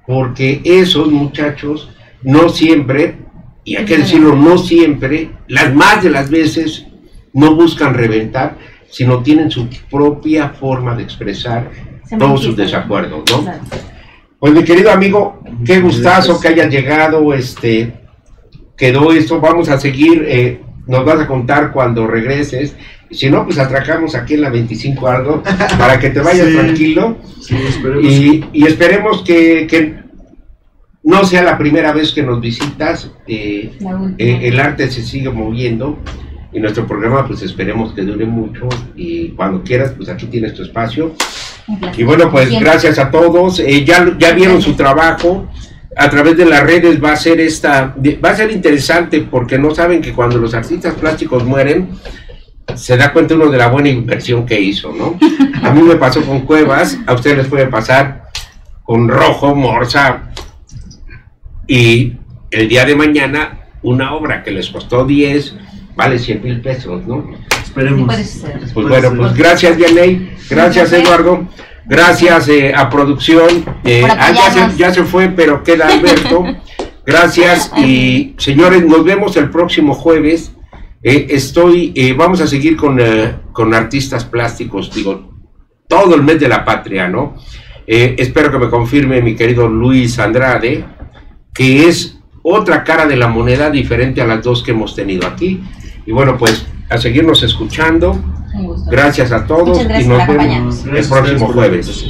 porque esos muchachos no siempre, y hay que decirlo, no siempre, las más de las veces no buscan reventar, sino tienen su propia forma de expresar todos sus desacuerdos, ¿no? Pues mi querido amigo, qué gustazo que hayas llegado, quedó esto, vamos a seguir, nos vas a contar cuando regreses, y si no, pues atracamos aquí en la 25 algo, para que te vayas tranquilo, sí, y esperemos que no sea la primera vez que nos visitas, el arte se sigue moviendo, y nuestro programa pues esperemos que dure mucho, y cuando quieras, pues aquí tienes tu espacio, y bueno, pues gracias a todos, ya vieron su trabajo, a través de las redes va a ser interesante, porque no saben que cuando los artistas plásticos mueren, se da cuenta uno de la buena inversión que hizo, ¿no? A mí me pasó con Cuevas, a ustedes les puede pasar con Rojo, Morsa, y el día de mañana una obra que les costó 10, vale 100,000 pesos, ¿no? Esperemos. Pues bueno, pues gracias Vianey, gracias Eduardo, gracias a producción, ya se fue, pero queda Alberto, gracias, y señores, nos vemos el próximo jueves. Vamos a seguir con artistas plásticos, digo, todo el mes de la patria, ¿no? Espero que me confirme mi querido Luis Andrade, que es otra cara de la moneda diferente a las dos que hemos tenido aquí. Y bueno, pues a seguirnos escuchando. Gracias a todos y nos vemos el próximo jueves.